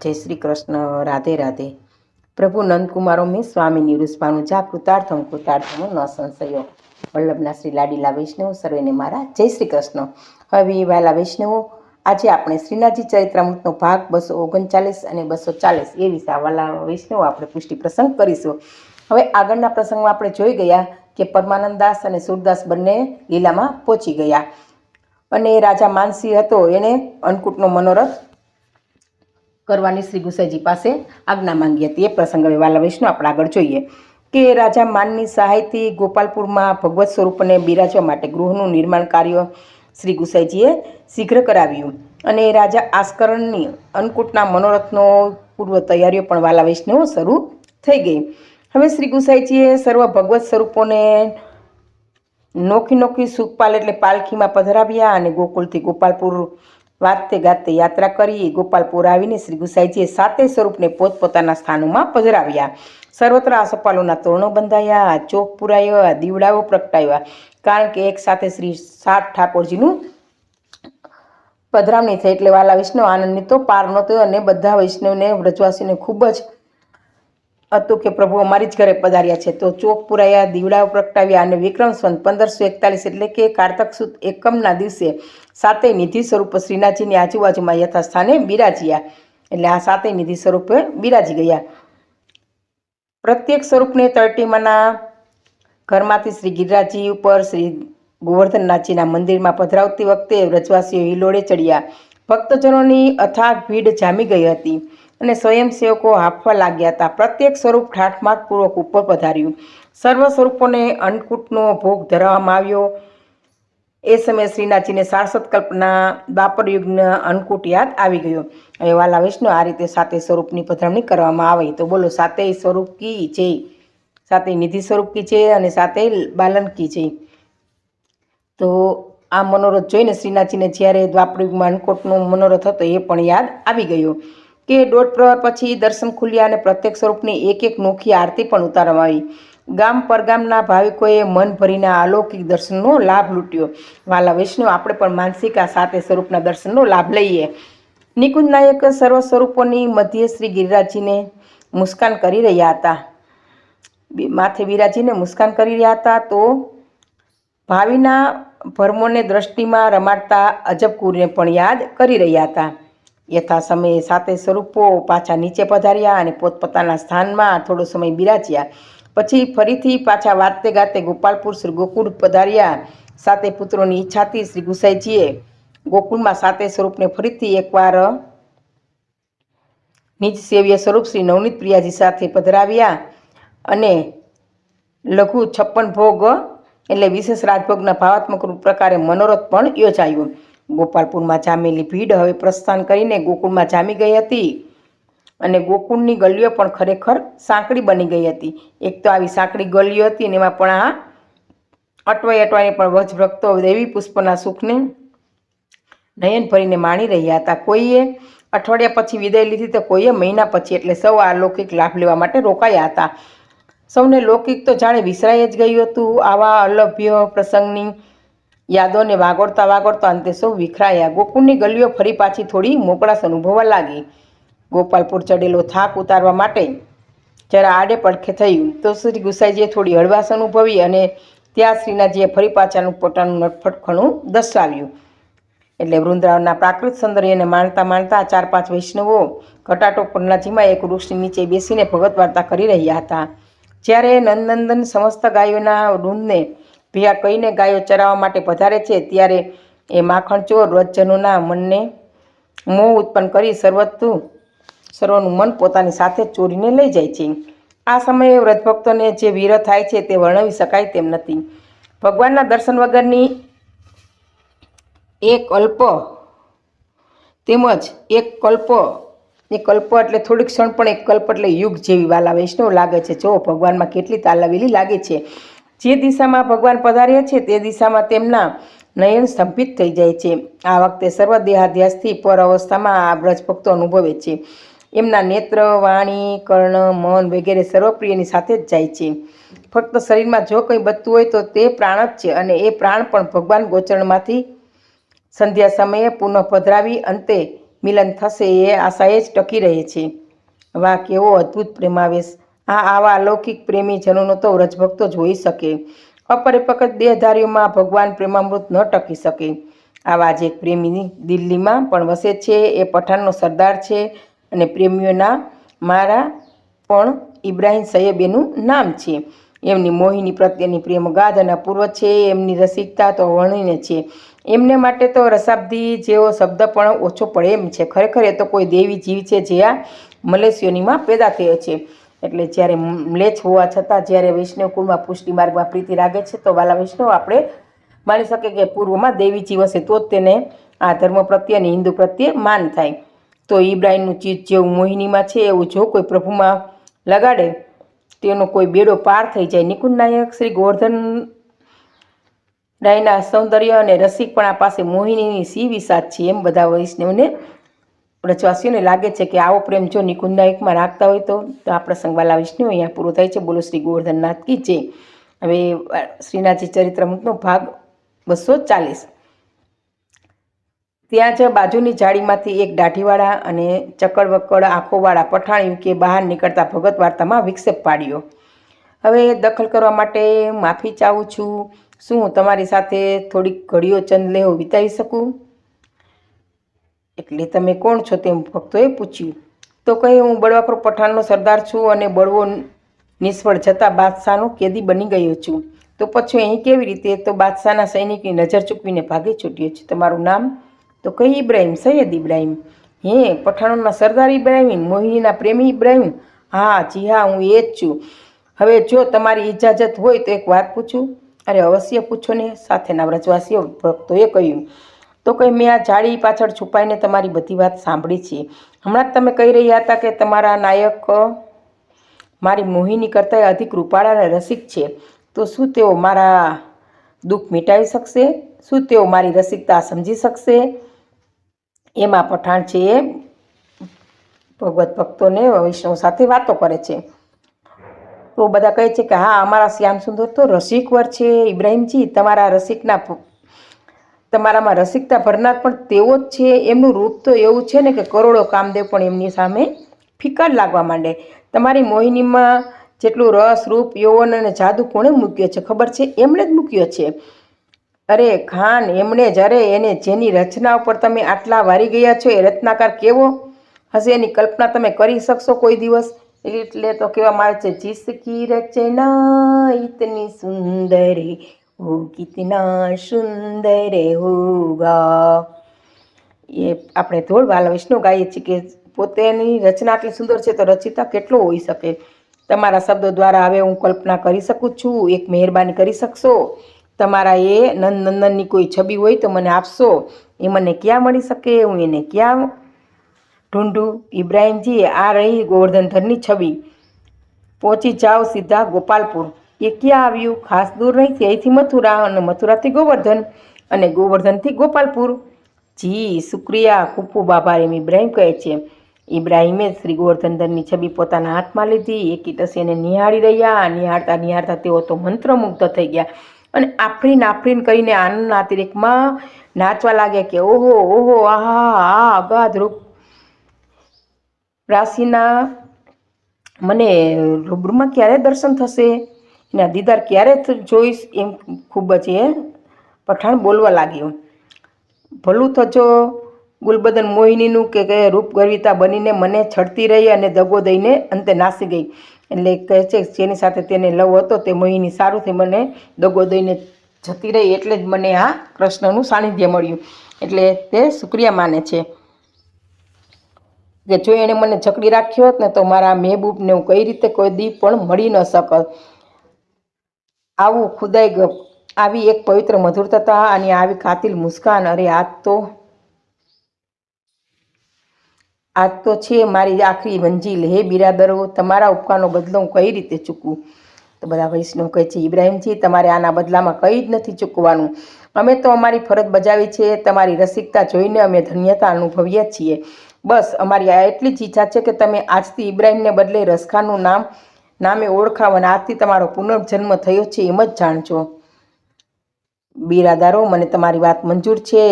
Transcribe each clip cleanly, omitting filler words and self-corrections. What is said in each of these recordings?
જય શ્રી કૃષ્ણ. રાધે રાધે. પ્રભુ નંદકુમારો મેં સ્વામીની રૂસપાનું જા કૃતાર્થમ કૃતાર્થમ ન સંશયો. વલ્લભના શ્રી લાડીલા વૈષ્ણવ સર્વેને મારા જય શ્રી કૃષ્ણ. હવે વહેલા વૈષ્ણવો, આજે આપણે શ્રીનાથજી ચરિત્રામૃતનો ભાગ 239 અને 240 એ વિશે વાલા વૈષ્ણવો આપણે પુષ્ટિ પ્રસંગ કરીશું. હવે આગળના પ્રસંગમાં આપણે જોઈ ગયા કે પરમાનંદદાસ અને સુરદાસ બંને લીલામાં પહોંચી ગયા અને રાજા માનસિંહ હતો એણે અન્નકૂટનો મનોરથ કરવાની શ્રી ગુસાઈજી પાસે આજ્ઞા માંગી હતી. એ પ્રસંગ હવે વાલા વૈષ્ણવ આપણે આગળ જોઈએ કે રાજા માનની સહાયથી ગોપાલપુરમાં ભગવત સ્વરૂપને બિરાજવા માટે ગૃહનું નિર્માણ કાર્ય શ્રી ગુસાઈજીએ શીઘ્ર કરાવ્યું અને રાજા આસ્કરણની અન્નકૂટના મનોરથનો પૂર્વ તૈયારીઓ પણ વાલા વૈષ્ણવો શરૂ થઈ ગઈ. હવે શ્રી ગુસાઈજીએ સર્વ ભગવત સ્વરૂપોને નોખી નોખી સુખપાલ એટલે પાલખીમાં પધરાવ્યા અને ગોકુળથી ગોપાલપુર વાતે ગાતે યાત્રા કરી ગોપાલપુર આવીને શ્રી ગુસાઈજીએ સાતે સ્વરૂપને પોતપોતાના સ્થાનોમાં પધરાવ્યા. સર્વત્ર આસોપાલોના તોરણો બંધાયા, ચોક પુરાયા, દીવડાઓ પ્રગટાવ્યા, કારણ કે એક સાથે શ્રી સાત ઠાકોરજીનું પધરામણી થઈ એટલે વાલા વૈષ્ણવ આનંદની તો પાર નહોતો અને બધા વૈષ્ણવને વ્રજવાસીને ખૂબ જ હતું કે પ્રભુ અમારી જ ઘરે પધાર્યા છે. તો ચોક પુરાયા, દીવડાઓ પ્રગટાવ્યા અને વિક્રમ સંવત 1541 એટલે કે કારતક સુદ એકમના દિવસે સાતેય નિધિ સ્વરૂપ શ્રીનાથજીની આજુબાજુમાં યથાસ્થાને બિરાજ્યા. એટલે આ સાતેય નિધિ સ્વરૂપે બિરાજી ગયા. પ્રત્યેક સ્વરૂપને તળટીમાના ઘરમાંથી શ્રી ગિરિરાજજી ઉપર શ્રી ગોવર્ધનનાથજીના મંદિરમાં પધરાવતી વખતે વ્રજવાસીઓ હિલોળે ચડ્યા. ભક્તજનોની અથાગ ભીડ જામી ગઈ હતી અને સ્વયંસેવકો હાંફવા લાગ્યા હતા. પ્રત્યેક સ્વરૂપ ઠાઠમાઠપૂર્વક ઉપર પધાર્યું. સર્વ સ્વરૂપોને અન્નકૂટનો ભોગ ધરાવવામાં આવ્યો. એ સમયે શ્રીનાથજીને 66 કલ્પના દ્વાપર યુગના અન્નકૂટ યાદ આવી ગયો. હવે વાલા વૈષ્ણવ આ રીતે સાતે સ્વરૂપની પધરામણી કરવામાં આવે તો બોલો સાતેય સ્વરૂપ કી જય, સાતેય નિધિ સ્વરૂપ કી જય અને સાતેય બાલન કી જય. તો આ મનોરથ જોઈને શ્રીનાથજીને જ્યારે દ્વાપર યુગમાં અન્નકૂટનો મનોરથ હતો એ પણ યાદ આવી ગયો કે 1.5 પ્રહર પછી દર્શન ખુલ્યા અને પ્રત્યેક સ્વરૂપની એક એક નોખી આરતી પણ ઉતારવામાં આવી. ગામ પરગામના ભાવિકોએ મન ભરીને અલૌકિક દર્શનનો લાભ લૂંટ્યો. વાલા વૈષ્ણવ આપણે પણ માનસિક આ સાતે સ્વરૂપના દર્શનનો લાભ લઈએ. નિકુંજ નાયક સર્વ સ્વરૂપોની મધ્ય શ્રી ગિરિરાજજીને મુસ્કાન કરી રહ્યા હતા, માથે બિરાજીને મુસ્કાન કરી રહ્યા હતા. તો ભાવિના ભરમોને દ્રષ્ટિમાં રમાડતા અજબકુરને પણ યાદ કરી રહ્યા હતા. યથા સમયે સાતે સ્વરૂપો પાછા નીચે પધાર્યા અને પોતપોતાના સ્થાનમાં થોડો સમય બિરાજ્યા. પછી ફરીથી પાછા વાતે ગાતે ગોપાલપુર શ્રી ગોકુળ પધાર્યા. સાતે પુત્રોની ઈચ્છાથી શ્રી ગુસાઈજીએ ગોકુળમાં સાતે સ્વરૂપને ફરીથી એકવાર નિજ સેવ્ય સ્વરૂપ શ્રી નવનીત પ્રિયાજી સાથે પધરાવ્યા અને લઘુ 56 ભોગ એટલે વિશેષ રાજભોગના ભાવાત્મક પ્રકારે મનોરથ પણ યોજાયું. ગોપાલપુરમાં જામેલી ભીડ હવે પ્રસ્થાન કરીને ગોકુળમાં જામી ગઈ હતી અને ગોકુળની ગલીઓ પણ ખરેખર સાંકડી બની ગઈ હતી. એક તો આવી સાંકડી ગલીઓ હતી અને એમાં પણ આ અટવાઈને પણ વજ ભક્તો દેવી પુષ્પના સુખને નયન ભરીને માણી રહ્યા હતા. કોઈએ અઠવાડિયા પછી વિદાય લીધી તો કોઈએ મહિના પછી, એટલે સૌ આ લૌકિક લાભ લેવા માટે રોકાયા હતા. સૌને લૌકિક તો જાણે વિસરાઈ જ ગયું હતું. આવા અલભ્ય પ્રસંગની યાદોને વાગોળતા અંતે સૌ વિખરાયા. ગોકુળની ગલીઓ ફરી પાછી થોડી મોકળાશ અનુભવવા લાગી. ગોપાલપુર ચડેલો થાક ઉતારવા માટે જરા આડે પડખે થયું તો શ્રી ગુસાઈજીએ થોડી હળવાશ અનુભવી અને ત્યાં શ્રીનાથજીએ ફરી પાછાનું પોતાનું નટફટખણું દર્શાવ્યું. એટલે વૃંદાવનના પ્રાકૃત સૌંદર્યને માણતા માણતા 4-5 વૈષ્ણવો ઘટાટોપ પન્નાજીમાં એક વૃક્ષની નીચે બેસીને ભગવત વાર્તા કરી રહ્યા હતા. જ્યારે નંદનંદન સમસ્ત ગાયોના વૃંદને ભેગા કહીને ગાયો ચરાવવા માટે પધારે છે ત્યારે એ માખણચોર વ્રજજનોના મનને મોહ ઉત્પન્ન કરી સર્વનું મન પોતાની સાથે ચોરીને લઈ જાય છે. આ સમયે વ્રજભક્તોને જે વિરહ થાય છે તે વર્ણવી શકાય તેમ નથી. ભગવાનના દર્શન વગરની એક અલ્પ તેમજ એક કલ્પ એટલે થોડીક ક્ષણ પણ એક કલ્પ એટલે યુગ જેવી વાલા વૈષ્ણવ લાગે છે. જો ભગવાનમાં કેટલી તાલાવેલી લાગે છે. જે દિશામાં ભગવાન પધાર્યા છે તે દિશામાં તેમના નયન સ્તંભિત થઈ જાય છે. આ વખતે સર્વ દેહાધ્યાસથી પર અવસ્થામાં આ વ્રજભક્તો અનુભવે છે. એમના નેત્ર, વાણી, કર્ણ, મન વગેરે સર્વપ્રિયની સાથે જ જાય છે. ફક્ત શરીરમાં જો કંઈ બચતું હોય તો તે પ્રાણ જ છે અને એ પ્રાણ પણ ભગવાન ગોચરણમાંથી સંધ્યા સમયે પુનઃ પધરાવી અંતે મિલન થશે એ આશાએ જ ટકી રહે છે. વાહ, કેવો અદ્ભુત પ્રેમાવેશ! આવા અલૌકિક પ્રેમી જનોનો તો વ્રજભક્તો જ હોઈ શકે. અપરિપક્વ દેહધારીઓમાં ભગવાન પ્રેમામૃત ન ટકી શકે. આવા જ એક પ્રેમી દિલ્હીમાં પણ વસે છે. એ પઠાણનો સરદાર છે અને પ્રેમીઓના મારા પણ ઇબ્રાહિમ સૈયબ એનું નામ છે. એમની મોહિની પ્રત્યેની પ્રેમ ગાઢ અને અપૂર્વ છે. એમની રસિકતા તો વર્ણનીય છે. એમને માટે તો રસાબ્દી જેવો શબ્દ પણ ઓછો પડે એમ છે. ખરેખર એ તો કોઈ દેવી જીવ છે જે આ મલેશિયોનીમાં પેદા થયો છે. એટલે જ્યારે મ્લેચ્છ હોવા છતાં જ્યારે વૈષ્ણવ કુળમાં પુષ્ટિ માર્ગમાં પ્રીતિ રાગે છે તો વાલા વૈષ્ણવ આપણે માની શકીએ કે પૂર્વમાં દેવી જીવ હશે તો જ તેને આ ધર્મ પ્રત્યે અને હિન્દુ પ્રત્યે માન થાય. તો ઇબ્રાહિમનું ચીજ જેવું મોહિનીમાં છે એવું જો કોઈ પ્રભુમાં લગાડે તેનો કોઈ બેડો પાર થઈ જાય. નિકુંજ નાયક શ્રી ગોવર્ધન રાયના સૌંદર્ય અને રસિકપણા પાસે મોહિનીની સી વિસાદ છે એમ બધા વૈષ્ણવને વ્રજવાસીઓને લાગે છે કે આવો પ્રેમ જો નિકુંજ નાયકમાં રાખતા હોય તો આ પ્રસંગ વાલા વૈષ્ણવ અહીંયા પૂરો થાય છે. બોલો શ્રી ગોવર્ધનનાથ કી જય. હવે શ્રીનાથજી ચરિત્રામૃતનો ભાગ 240. ત્યાં જ બાજુની જાળીમાંથી એક દાઢીવાળા અને ચકડવકડ આંખોવાળા પઠાણ કે બહાર નીકળતા ભગત વાર્તામાં વિક્ષેપ પાડ્યો. હવે દખલ કરવા માટે માફી ચાહું છું. શું હું તમારી સાથે થોડીક ઘડીઓ ચંદ લેહો વિતાવી શકું? એટલે તમે કોણ છો તેમ ભક્તોએ પૂછ્યું. તો કહે, હું બળવાખોર પઠાણનો સરદાર છું અને બળવો નિષ્ફળ જતાં બાદશાહનો કેદી બની ગયો છું. તો પછી અહીં કેવી રીતે? તો બાદશાહના સૈનિકની નજર ચૂકવીને ભાગી છૂટ્યો છે. તમારું નામ? તો કહી, ઇબ્રાહિમ, સૈયદ ઇબ્રાહિમ. હે, પઠાણોના સરદાર ઇબ્રાહિમ, મોહિનીના પ્રેમી ઇબ્રાહિમ? હા, જી હા, હું એ જ છું. હવે જો તમારી ઇજાજત હોય તો એક વાત પૂછું? અરે અવશ્ય પૂછો ને, સાથેના વ્રજવાસીઓ ભક્તોએ કહ્યું. તો કહી, મેં આ જાળી પાછળ છુપાઈને તમારી બધી વાત સાંભળી છે. હમણાં જ તમે કહી રહ્યા હતા કે તમારા નાયક મારી મોહિની કરતાં અધિક રૂપાળા અને રસિક છે. તો શું તેઓ મારા દુઃખ મિટાવી શકશે? શું તેઓ મારી રસિકતા સમજી શકશે? એમાં પઠાણ છે એ ભગવત ભક્તોને વૈષ્ણવ સાથે વાતો કરે છે. તો બધા કહે છે કે હા, અમારા શ્યામ સુંદર તો રસિકવર છે ઇબ્રાહિમજી. તમારામાં રસિકતા ભરનાર પણ તેઓ જ છે. એમનું રૂપ તો એવું છે ને કે કરોડો કામદેવ પણ એમની સામે ફિક્કર લાગવા માંડે. તમારી મોહિનીમાં જેટલું રસ, રૂપ, યૌવન અને જાદુ કોણે મૂક્યો છે ખબર છે? એમણે જ મૂક્યો છે. અરે ખાન, એમણે જ. અરે એને જેની રચના ઉપર તમે આટલા વારી ગયા છો એ રચનાકાર કેવો હશે એની કલ્પના તમે કરી શકશો કોઈ દિવસ? એટલે તો કહેવામાં આવે છે, જિસકી રચના ઇતની સુંદર વો કિતના સુંદર હોગા. એ આપણે ધોળ વાલા વિષ્ણુ ગાઈએ છીએ કે પોતેની રચના આટલી સુંદર છે તો રચિતા કેટલો હોઈ શકે. તમારા શબ્દો દ્વારા હવે હું કલ્પના કરી શકું છું. એક મહેરબાની કરી શકશો? તમારા એ નંદનંદનની કોઈ છબી હોય તો મને આપશો. એ મને ક્યાં મળી શકે? હું એને ક્યાં ઢૂંઢું? ઇબ્રાહિમજી, આ રહી ગોવર્ધનધરની છબી. પહોંચી જાઓ સીધા ગોપાલપુર. એ ક્યાં આવ્યું? ખાસ દૂર નહીં, અહીંથી મથુરા, અને મથુરાથી ગોવર્ધન, અને ગોવર્ધનથી ગોપાલપુર. જી શુક્રિયા, ખૂબ ખૂબ આભાર, એમ ઇબ્રાહિમ કહે છે. ઇબ્રાહિમે શ્રી ગોવર્ધનધરની છબી પોતાના હાથમાં લીધી. એકીટસે એને નિહાળી રહ્યા. નિહાળતા નિહાળતા તેઓ તો મંત્રમુગ્ધ થઈ ગયા અને આફરીન કરીને આનંદના અતિરેકમાં નાચવા લાગ્યા કે ઓહો ઓહો, આહા, આ અગાધ રૂપ રાશિના મને રૂબરૂમાં ક્યારે દર્શન થશે? એના દીદાર ક્યારે જોઈશ? એમ ખૂબ જ એ પઠાણ બોલવા લાગ્યો. ભલું થજો ગુલબદન મોહિનીનું કે રૂપ ગર્વિતા બનીને મને છડતી રહી અને દગો દઈને અંતે નાસી ગઈ. એટલે કહે છે જેની સાથે તેને લવ હતો તે મોહિની સારું થઈ મને દગો દઈને જતી રહી, એટલે જ મને આ કૃષ્ણનું સાનિધ્ય મળ્યું. એટલે તે શુક્રિયા માને છે કે જો એણે મને જકડી રાખ્યો હોત ને તો મારા મહેબૂબને હું કઈ રીતે કોઈ દી પણ મળી ન શકત. આવું ખુદાઈ ગપ, આવી એક પવિત્ર મધુરતા અને આવી કાતિલ મુસ્કાન. અરે આજ તો છે મારી આખરી મંજિલ. હે બિરાદરો, તમારા ઉપકારનો બદલો હું કઈ રીતે ચૂકવું? તો બધા વૈષ્ણવ કહે છે, ઇબ્રાહિમજી, તમારે આના બદલામાં કંઈ જ નથી ચૂકવાનું. અમે તો અમારી ફરજ બજાવી છે. તમારી રસિકતા જોઈને અમે ધન્યતા અનુભવીએ છીએ. બસ અમારી આ એટલી જ ઈચ્છા છે કે તમે આજથી ઇબ્રાહિમને બદલે રસખાનનું નામે ઓળખાવ અને આજથી તમારો પુનર્જન્મ થયો છે એમ જ જાણજો. બિરાદારો, મને તમારી વાત મંજૂર છે.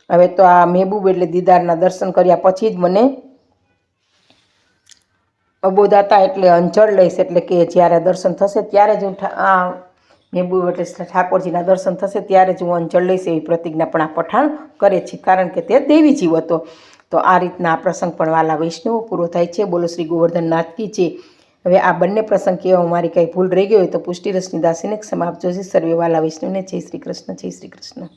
હવે તો આ મહેબૂબ એટલે દીદારના દર્શન કર્યા પછી જ મને અબોદાતા એટલે અંજળ લઈશ, એટલે કે જ્યારે દર્શન થશે ત્યારે જ હું આ મહેબૂબ એટલે ઠાકોરજીના દર્શન થશે ત્યારે જ હું અંજળ લઈશ એવી પ્રતિજ્ઞા પણ આ પઠાણ કરે છે, કારણ કે તે દેવી જીવ હતો. તો આ રીતના આ પ્રસંગ પણ વાલા વૈષ્ણવો પૂરો થાય છે. બોલો શ્રી ગોવર્ધન નાથ કી જય. હવે આ બંને પ્રસંગ કહેવામાં મારી કંઈ ભૂલ રહી ગઈ હોય તો પુષ્ટિરસની દાસીને ક્ષમા આપજો. સર્વે વાલા વૈષ્ણવને જય શ્રી કૃષ્ણ, જય શ્રી કૃષ્ણ.